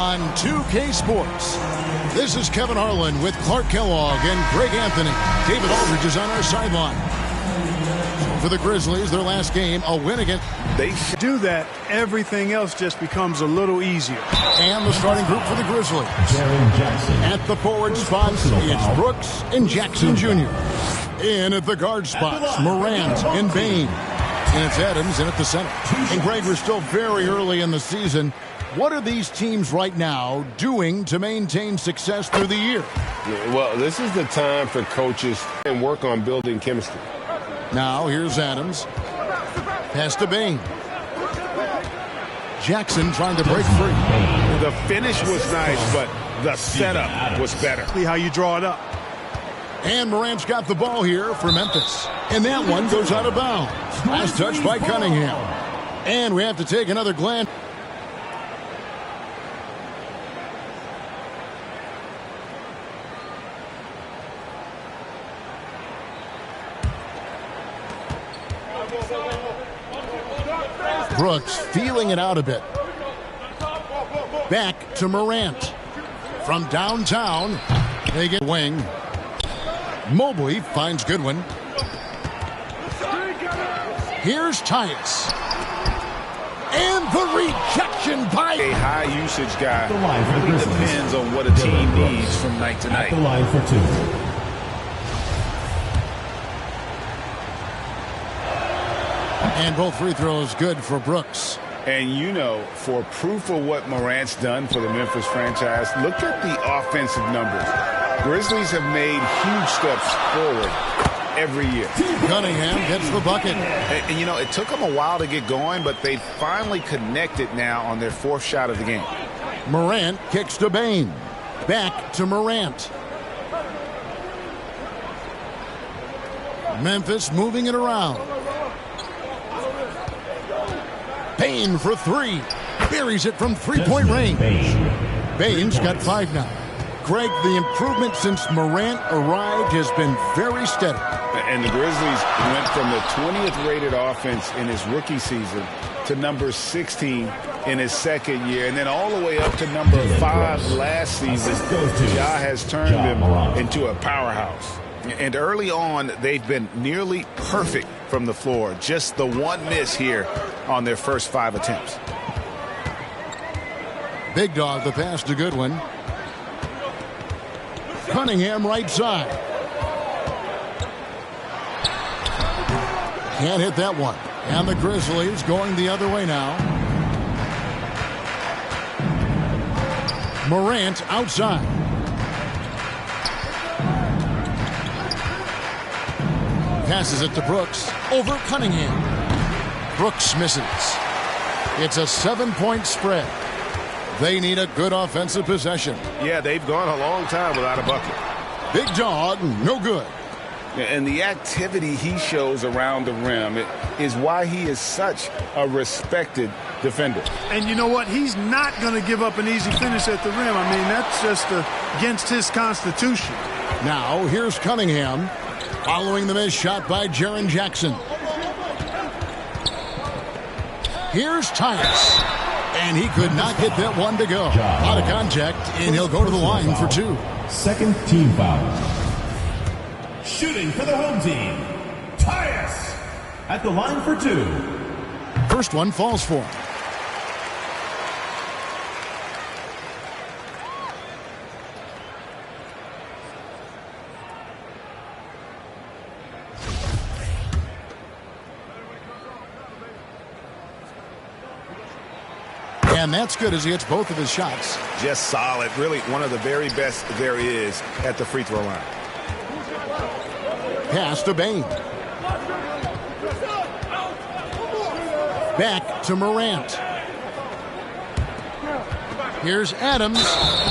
On 2K Sports, this is Kevin Harlan with Clark Kellogg and Greg Anthony. David Aldridge is on our sideline. For the Grizzlies, their last game, a win against. They do that, everything else just becomes a little easier. And the starting group for the Grizzlies. At the forward spots, it's Brooks and Jackson Jr. In at the guard spots, Morant and Bain. And it's Adams in at the center. And Greg, we're still very early in the season. What are these teams right now doing to maintain success through the year? Well, this is the time for coaches and work on building chemistry. Now, here's Adams. Pass to Bain. Jackson trying to break free. The finish was nice, but the setup was better. See how you draw it up. And Morant's got the ball here for Memphis. And that one goes out of bounds. Last touch by Cunningham. And we have to take another glance. Brooks feeling it out a bit. Back to Morant. From downtown, they get wing. Mobley finds Goodwin. Here's Tatus. And the rejection by a high usage guy. Really depends on what a team needs from night to night. The line for two. And both free throws good for Brooks. And you know, for proof of what Morant's done for the Memphis franchise, look at the offensive numbers. Grizzlies have made huge steps forward every year. Cunningham gets the bucket. And you know, it took them a while to get going, but they finally connected now on their fourth shot of the game. Morant kicks to Bain. Back to Morant. Memphis moving it around. Bain for three. Buries it from three-point range. Bain's got 5 now. Greg, the improvement since Morant arrived has been very steady. And the Grizzlies went from the 20th rated offense in his rookie season to number 16 in his second year, and then all the way up to number 5 last season. Ja has turned them into a powerhouse. And early on, they've been nearly perfect from the floor. Just the one miss here on their first 5 attempts. Big dog, the pass to Goodwin. Cunningham right side. Can't hit that one. And the Grizzlies going the other way now. Morant outside. Passes it to Brooks. Over Cunningham. Brooks misses. It's a 7-point spread. They need a good offensive possession. Yeah, they've gone a long time without a bucket. Big dog, no good. And the activity he shows around the rim is why he is such a respected defender. And you know what? He's not going to give up an easy finish at the rim. I mean, that's just against his constitution. Now, here's Cunningham. Following the missed shot by Jaren Jackson. Here's Tatus. And he could not get that one to go. Out of contact, and he'll go to the line for 2. Second team foul. Shooting for the home team, Tatus at the line for 2. First one falls for him. And that's good as he hits both of his shots. Just solid. Really one of the very best there is at the free throw line. Pass to Bain. Back to Morant. Here's Adams,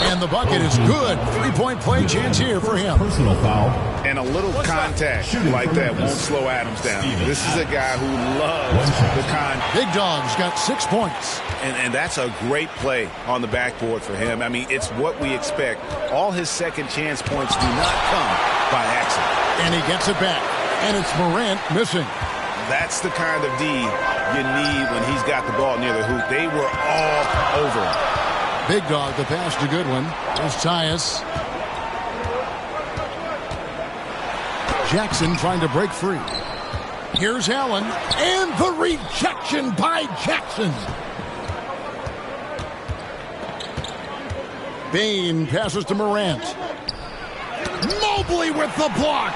and the bucket is good. 3-point play chance here for him. Personal foul. And a little contact like that won't slow Adams down. This is a guy who loves the contact. Big Dog's got 6 points. And that's a great play on the backboard for him. I mean, it's what we expect. All his second chance points do not come by accident. And he gets it back. And it's Morant missing. That's the kind of D you need when he's got the ball near the hoop. They were all over him. Big Dog, the pass to Goodwin. There's Tyus. Jackson trying to break free. Here's Allen. And the rejection by Jackson. Bain passes to Morant. Mobley with the block.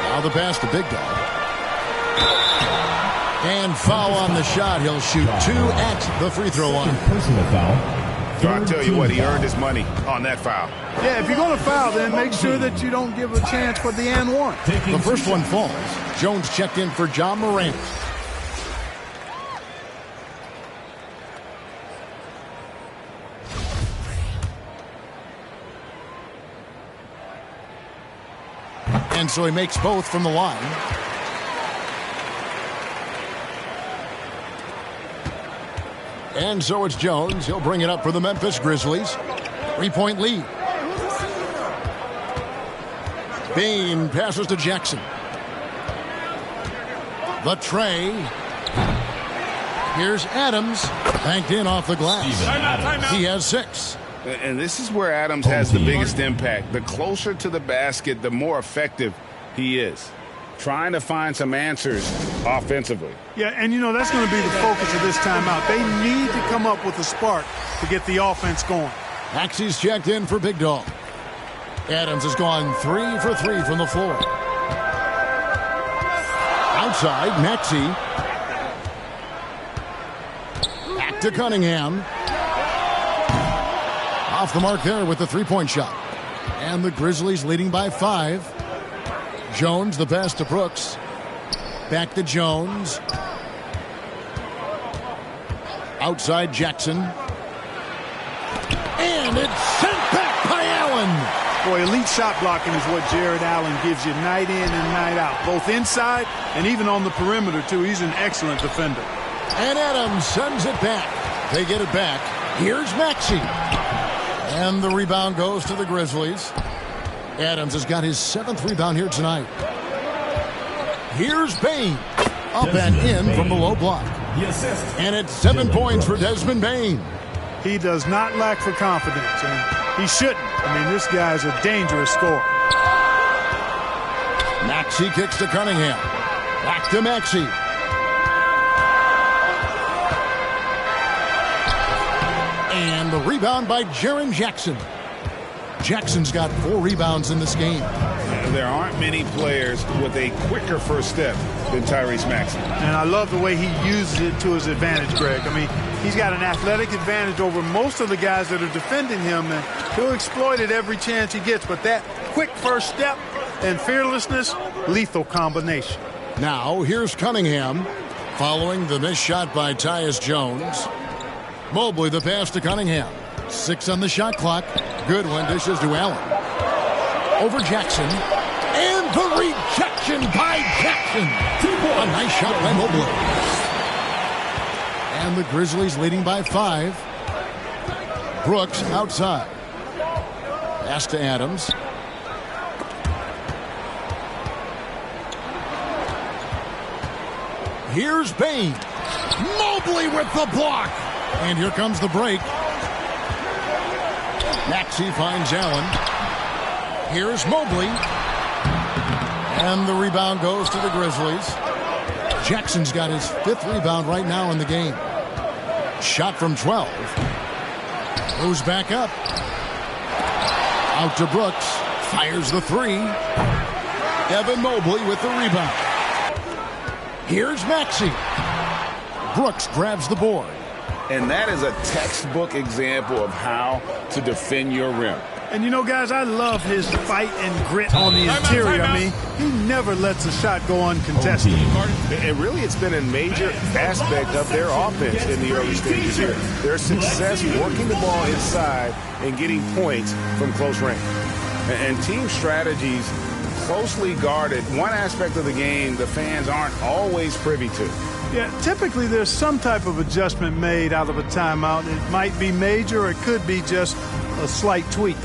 Now the pass to Big Dog. And foul on the shot. He'll shoot 2 at the free throw line. Personal foul. So I tell you what, he earned his money on that foul. Yeah, if you're going to foul, then make sure that you don't give a chance for the and one. The first one falls. Jones checked in for John Morant. And so he makes both from the line. And so it's Jones. He'll bring it up for the Memphis Grizzlies. 3-point lead. Bain passes to Jackson. The tray. Here's Adams. Banked in off the glass. He has 6. And this is where Adams has the biggest impact. The closer to the basket, the more effective he is. Trying to find some answers offensively. Yeah, and that's going to be the focus of this timeout. They need to come up with a spark to get the offense going. Maxey's checked in for Big Dog. Adams has gone 3 for 3 from the floor. Outside, Maxey. Back to Cunningham. Off the mark there with the 3-point shot. And the Grizzlies leading by 5. Jones, the pass to Brooks. Back to Jones. Outside Jackson. And it's sent back by Allen. Boy, elite shot blocking is what Jared Allen gives you night in and night out. Both inside and even on the perimeter, too. He's an excellent defender. And Adams sends it back. They get it back. Here's Maxey. And the rebound goes to the Grizzlies. Adams has got his 7th rebound here tonight. Here's Bain. Up and in from the low block. And it's 7 points for Desmond Bain. He does not lack for confidence, and he shouldn't. I mean, this guy's a dangerous scorer. Maxey kicks to Cunningham. Back to Maxey. And the rebound by Jaren Jackson. Jackson's got 4 rebounds in this game. There aren't many players with a quicker first step than Tyrese Maxey. And I love the way he uses it to his advantage, Greg. I mean, he's got an athletic advantage over most of the guys that are defending him, and he'll exploit it every chance he gets. But that quick first step and fearlessness, lethal combination. Now, here's Cunningham following the missed shot by Tyus Jones. Mobley, the pass to Cunningham. 6 on the shot clock. Goodwin dishes to Allen. Over Jackson. And the rejection by Jackson. A nice shot by Mobley. And the Grizzlies leading by 5. Brooks outside. Pass to Adams. Here's Bain. Mobley with the block. And here comes the break. Maxey finds Allen. Here's Mobley. And the rebound goes to the Grizzlies. Jackson's got his 5th rebound right now in the game. Shot from 12. Goes back up. Out to Brooks. Fires the 3. Evan Mobley with the rebound. Here's Maxey. Brooks grabs the board. And that is a textbook example of how to defend your rim. And guys, I love his fight and grit on the interior. I mean, he never lets a shot go uncontested. And really, it's been a major aspect of their offense in the early stages here. Their success working the ball inside and getting points from close range. And team strategies closely guarded. One aspect of the game the fans aren't always privy to. Yeah, typically there's some type of adjustment made out of a timeout. It might be major, or it could be just a slight tweak.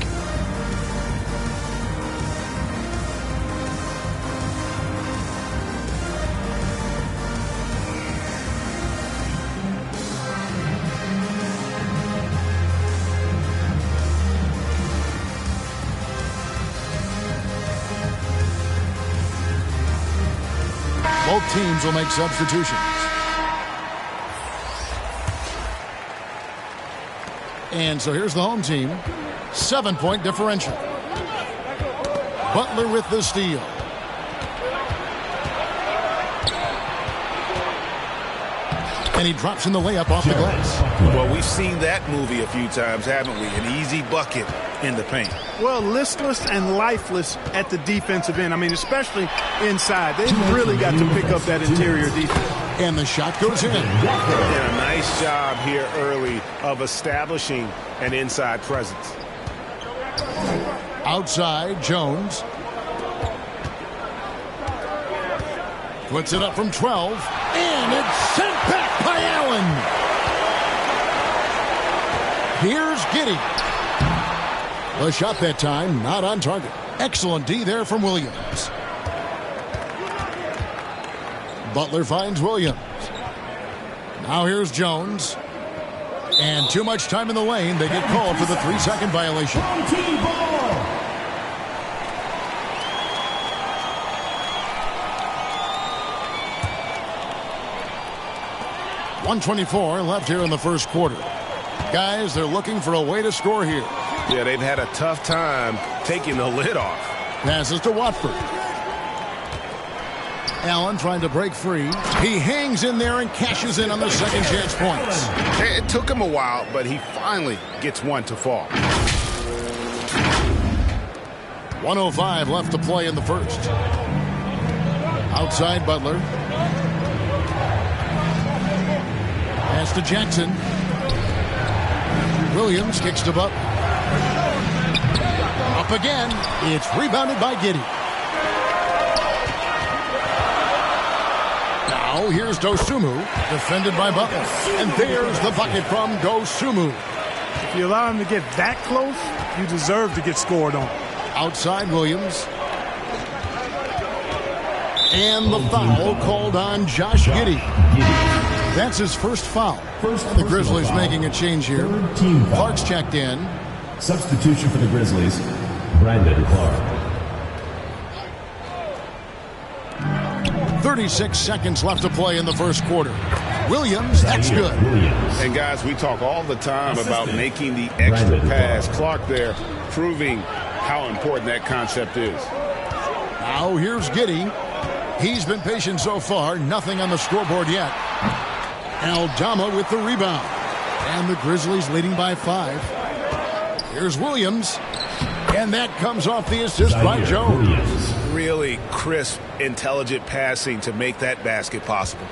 both teams will make substitutions. And so here's the home team. 7-point differential. Butler with the steal. And he drops in the layup off the glass. Well, we've seen that movie a few times, haven't we? An easy bucket in the paint. Well, listless and lifeless at the defensive end. I mean, especially inside. They've really got to pick up that interior defense. And the shot goes in. And a nice job here early of establishing an inside presence. Outside, Jones. Puts it up from 12. And it's sent back by Allen. Here's Giddey. The shot that time, not on target. Excellent D there from Williams. Butler finds Williams. Now here's Jones. And too much time in the lane. They get called for the 3-second violation. 1:24 left here in the first quarter. Guys, they're looking for a way to score here. Yeah, they've had a tough time taking the lid off. Passes to Watford. Allen trying to break free. He hangs in there and cashes in on the second chance points. It took him a while, but he finally gets one to fall. 1:05 left to play in the first. Outside Butler. Pass to Jackson. Williams kicks to Butler. Up again. It's rebounded by Giddey. Now here's Dosunmu, defended by Butler. And there's the bucket from Dosunmu. If you allow him to get that close, you deserve to get scored on. Outside Williams. And the foul called on Josh Giddey. That's his first foul. The Grizzlies making a change here. Clark's checked in. Substitution for the Grizzlies, Brandon Clark. 36 seconds left to play in the first quarter. Williams, that's good. And guys, we talk all the time about making the extra pass. Clark there proving how important that concept is. Now here's Giddey. He's been patient so far. Nothing on the scoreboard yet. Aldama with the rebound. And the Grizzlies leading by 5. Here's Williams. And that comes off the assist by Jones. Really crisp, intelligent passing to make that basket possible.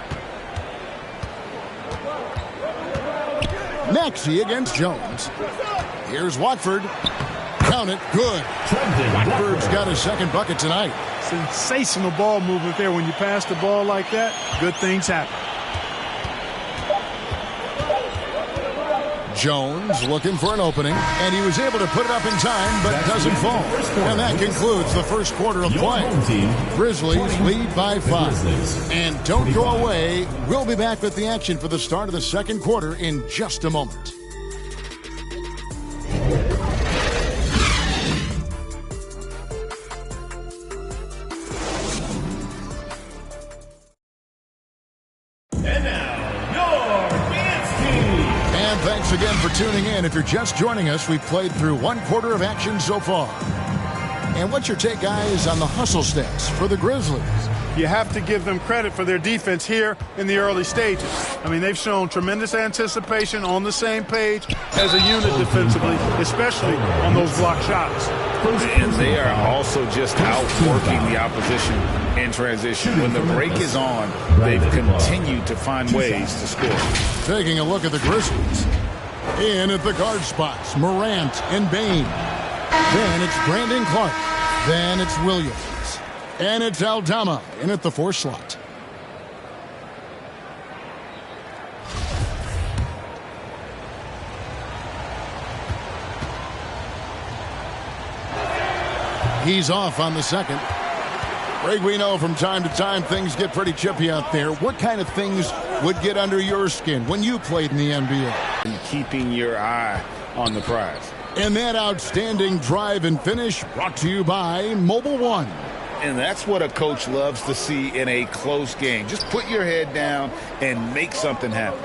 Maxey against Jones. Here's Watford. Count it. Good. Watford's got his second bucket tonight. Sensational ball movement there. When you pass the ball like that, good things happen. Jones looking for an opening, and he was able to put it up in time, but doesn't fall. And that concludes the first quarter of play. Grizzlies lead by 5. And don't go away. We'll be back with the action for the start of the second quarter in just a moment. Thanks again for tuning in. If you're just joining us, we've played through one quarter of action so far. And what's your take, guys, on the hustle stats for the Grizzlies? You have to give them credit for their defense here in the early stages. I mean, they've shown tremendous anticipation, on the same page as a unit defensively, especially on those block shots. And they are also just outworking the opposition in transition. When the break is on, they've continued to find ways to score. Taking a look at the Grizzlies. In at the guard spots, Morant and Bain. Then it's Brandon Clark. Then it's Williams. And it's Aldama in at the 4 slot. He's off on the second. Greg, we know from time to time things get pretty chippy out there. What kind of things would get under your skin when you played in the NBA? And keeping your eye on the prize. And that outstanding drive and finish brought to you by Mobile One. And that's what a coach loves to see in a close game. Just put your head down and make something happen.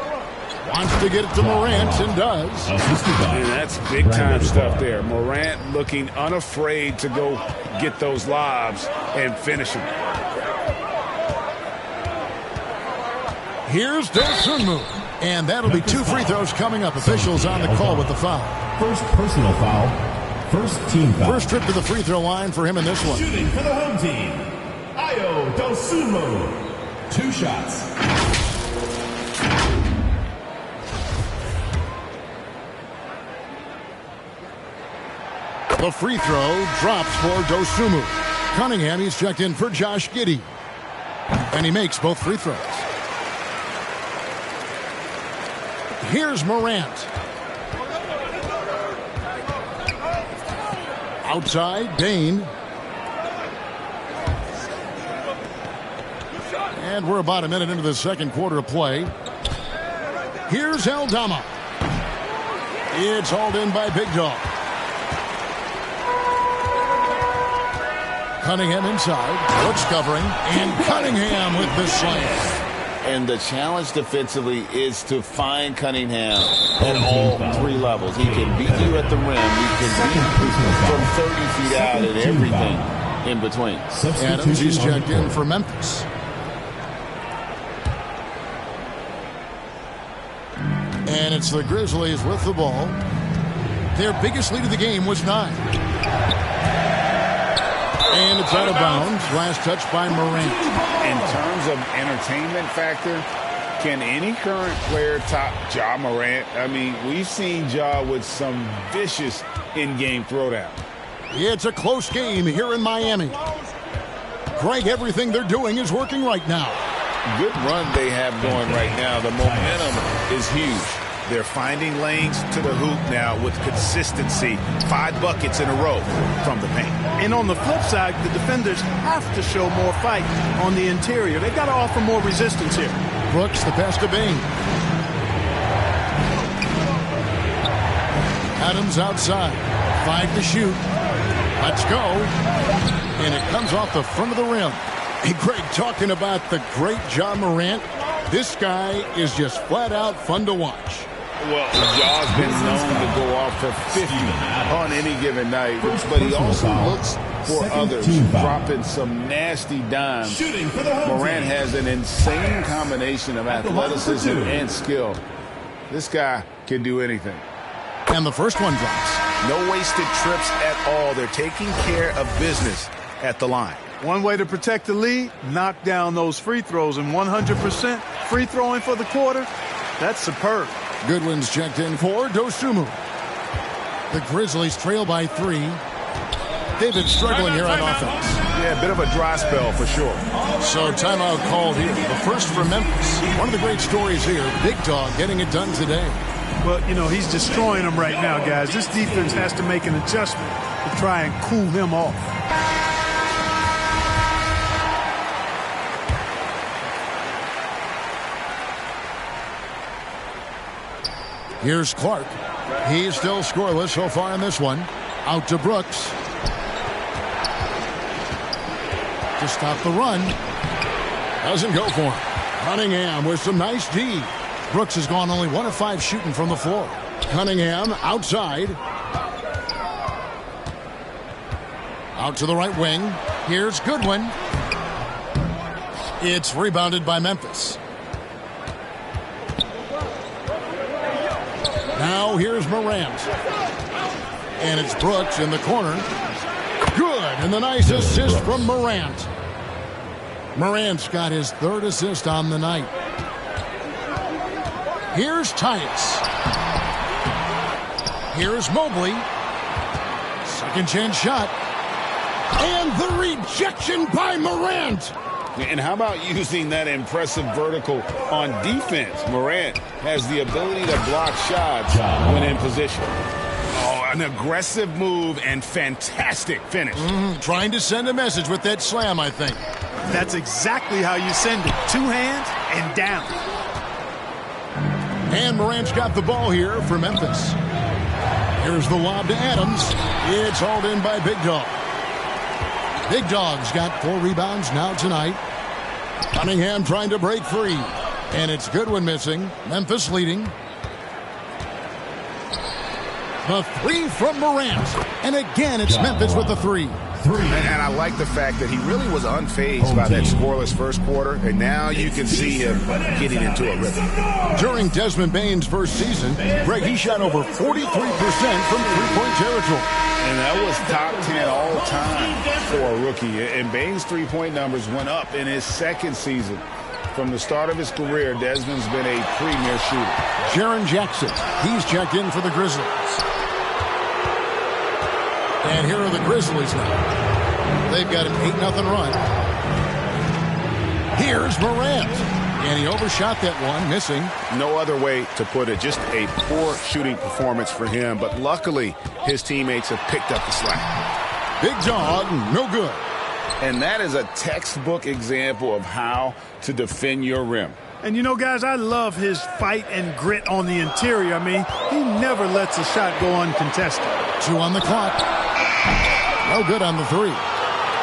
Wants to get it to Morant and does. And that's big-time stuff there. Morant looking unafraid to go get those lobs and finish them. Here's Dosunmu. And that'll be 2 free throws coming up. Officials on the call with the foul. First personal foul. First team foul. First trip to the free throw line for him in this one. Shooting for the home team, Ayo Dosunmu. 2 shots. The free throw drops for Dosunmu. Cunningham, he's checked in for Josh Giddey. And he makes both free throws. Here's Morant. Outside, Dane. And we're about a minute into the second quarter of play. Here's Aldama. It's hauled in by Big Dog. Cunningham inside. Brooks covering. And Cunningham with the slam. And the challenge defensively is to find Cunningham at all 3 levels. He can beat you at the rim. He can beat you from 30 feet out and everything in between. Adams, he's checked in for Memphis. And it's the Grizzlies with the ball. Their biggest lead of the game was 9. And it's out of bounds. Last touch by Morant. In terms of entertainment factor, can any current player top Ja Morant? I mean, we've seen Ja with some vicious in-game throwdown. It's a close game here in Miami. Greg, everything they're doing is working right now. Good run they have going right now. The momentum is huge. They're finding lanes to the hoop now with consistency. 5 buckets in a row from the paint. And on the flip side, the defenders have to show more fight on the interior. They've got to offer more resistance here. Brooks, the pass to Bain. Adams outside. 5 to shoot. Let's go. And it comes off the front of the rim. Hey, Greg, talking about the great Ja Morant, this guy is just flat out fun to watch. Well, Ja's been known to go off for 50 on any given night, but he also looks for others, dropping some nasty dimes. Morant has an insane combination of athleticism and skill. This guy can do anything. And the first one drops. No wasted trips at all. They're taking care of business at the line. One way to protect the lead, knock down those free throws, and 100% free throwing for the quarter, that's superb. Goodwin's checked in for Dosunmu. The Grizzlies trail by 3. They've been struggling here on offense. Yeah, a bit of a dry spell for sure. So timeout called here. The first for Memphis. One of the great stories here, Big Dog getting it done today. Well, you know, he's destroying them right now, guys. This defense has to make an adjustment to try and cool him off. Here's Clark. He's still scoreless so far in this one. Out to Brooks. To stop the run. Doesn't go for him. Cunningham with some nice D. Brooks has gone only 1 of 5 shooting from the floor. Cunningham outside. Out to the right wing. Here's Goodwin. It's rebounded by Memphis. Now here's Morant. And it's Brooks in the corner. Good. And the nice assist from Morant. Morant's got his 3rd assist on the night. Here's Tatus. Here's Mobley. Second chance shot. And the rejection by Morant. And how about using that impressive vertical on defense? Morant has the ability to block shots when in position. Oh, an aggressive move and fantastic finish. Trying to send a message with that slam, I think. That's exactly how you send it. 2 hands and down. And Morant's got the ball here for Memphis. Here's the lob to Adams. It's hauled in by Big Dog. Big Dog's got 4 rebounds now tonight. Cunningham trying to break free. And it's Goodwin missing. Memphis leading. The 3 from Morant. And again, it's Memphis with the 3. And I like the fact that he really was unfazed by that scoreless first quarter, and now you can see him getting into a rhythm. During Desmond Bane's first season, Greg, he shot over 43% from three-point territory. And that was top 10 all time for a rookie. And Bane's three-point numbers went up in his second season. From the start of his career, Desmond's been a premier shooter. Jaren Jackson, he's checked in for the Grizzlies. And here are the Grizzlies now. They've got an 8-0 run. Here's Morant. And he overshot that one, missing. No other way to put it. Just a poor shooting performance for him. But luckily, his teammates have picked up the slack. Big Dog, no good. And that is a textbook example of how to defend your rim. And, you know, guys, I love his fight and grit on the interior. I mean, he never lets a shot go uncontested. 2 on the clock. No good on the 3.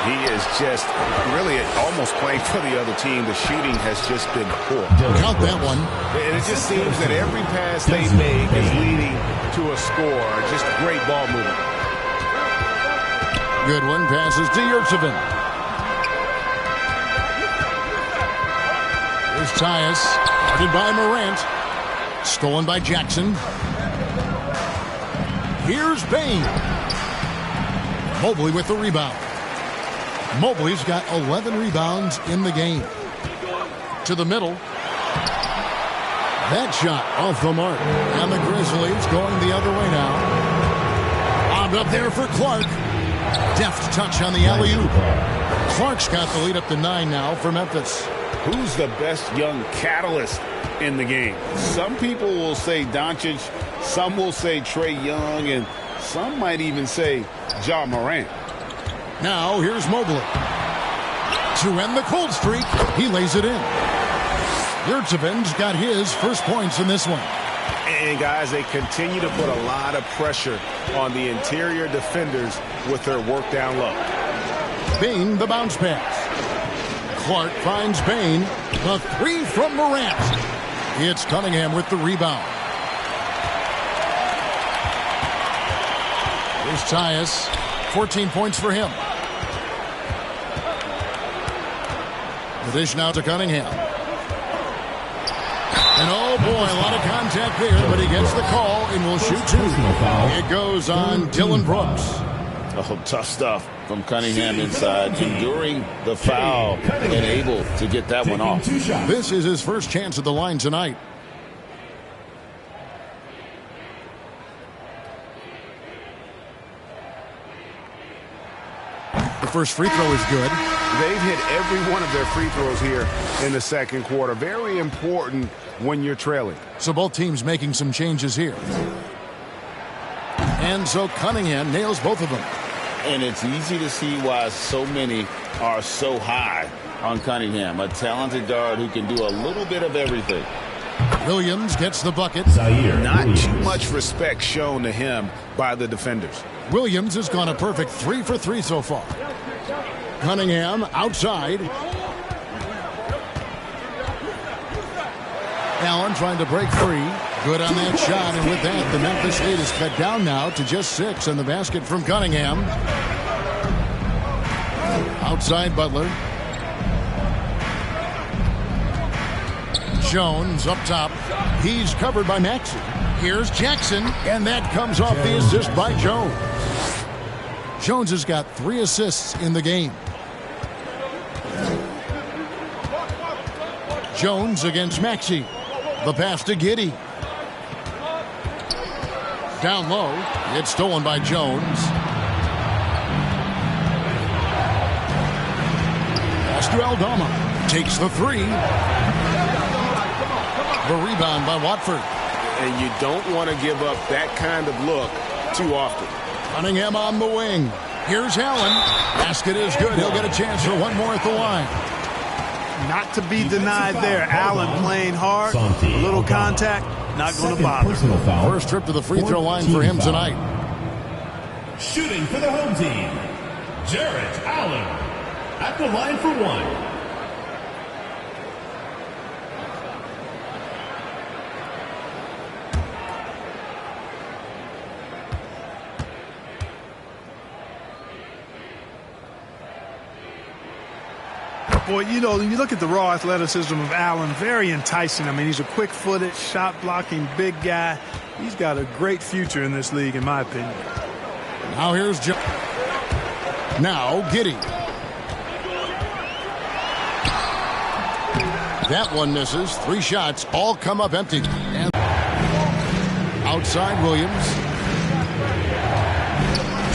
He is just really almost playing for the other team. The shooting has just been poor. Count that one. And it just seems that every pass they make is leading to a score. Just great ball movement. Good one. Passes to Yurtsevin. Here's Tyus. Guarded by Morant. Stolen by Jackson. Here's Bane. Mobley with the rebound. Mobley's got 11 rebounds in the game. To the middle. That shot off the mark. And the Grizzlies going the other way now. Lobbed up there for Clark. Deft touch on the alley-oop. Clark's got the lead up to 9 now for Memphis. Who's the best young catalyst in the game? Some people will say Doncic, some will say Trae Young, and some might even say Ja Morant. Now here's Mobley. To end the cold streak, he lays it in. Yurtseven's got his first points in this one. And, guys, they continue to put a lot of pressure on the interior defenders with their work down low. Bane, the bounce pass. Clark finds Bane. The 3 from Morant. It's Cunningham with the rebound. Here's Tyus. 14 points for him. The dish now to Cunningham. And oh boy, a lot of contact there, but he gets the call and will shoot 2. It goes on Dylan Brooks. Oh, tough stuff from Cunningham inside, enduring the foul and able to get that one off. This is his first chance at the line tonight. The first free throw is good. They've hit every one of their free throws here in the second quarter. Very important when you're trailing. So both teams making some changes here. And so Cunningham nails both of them. And it's easy to see why so many are so high on Cunningham, a talented guard who can do a little bit of everything. Williams gets the bucket. Not too much respect shown to him by the defenders. Williams has gone a perfect 3 for 3 so far. Cunningham outside. Allen trying to break free. Good on that shot, and with that, the Memphis lead is cut down now to just 6 on the basket from Cunningham. Outside Butler. Jones up top. He's covered by Maxey. Here's Jackson, and that comes off the assist by Jones. Jones has got 3 assists in the game. Jones against Maxey. The pass to Giddey. Down low. It's stolen by Jones. Pass to Aldama. Takes the 3. The rebound by Watford. And you don't want to give up that kind of look too often. Cunningham on the wing. Here's Allen. Basket is good. He'll get a chance for one more at the line. Not to be denied there. Allen playing hard. A little contact. Not going to bother. First trip to the free throw line for him tonight. Shooting for the home team, Jarrett Allen at the line for one. Boy, you know, when you look at the raw athleticism of Allen, very enticing. I mean, he's a quick-footed, shot-blocking big guy. He's got a great future in this league, in my opinion. Now here's Joe. Now Giddey. That one misses. 3 shots all come up empty. And outside Williams.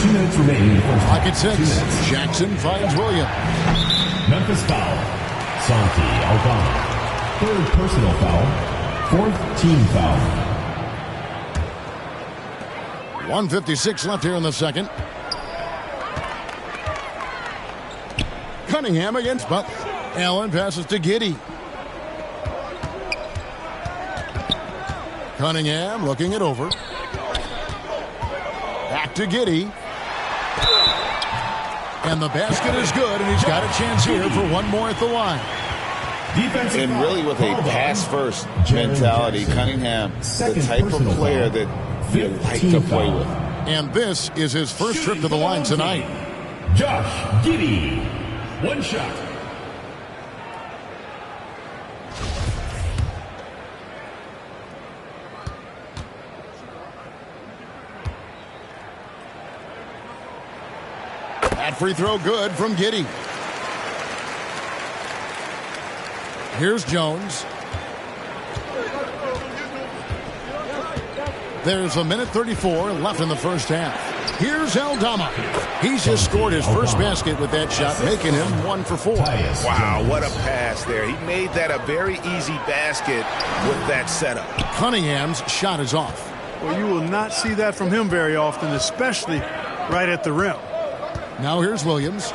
2 minutes remaining in the first half. Clock at 6. Jackson finds Williams. Memphis foul. Santi Aldana. 3rd personal foul. 4th team foul. 1:56 left here in the second. Cunningham against Butler. Allen passes to Giddey. Cunningham looking it over. Back to Giddey. And the basket is good, and he's got a chance here for one more at the line. And really with a pass-first mentality, Cunningham, the type of player that you like to play with. And this is his first trip to the line tonight. Josh Giddey. 1 shot. That free throw good from Giddey. Here's Jones. There's 1:34 left in the first half. Here's Aldama. He's just scored his first basket with that shot, making him 1 for 4. Wow, what a pass there. He made that a very easy basket with that setup. Cunningham's shot is off. Well, you will not see that from him very often, especially right at the rim. Now here's Williams.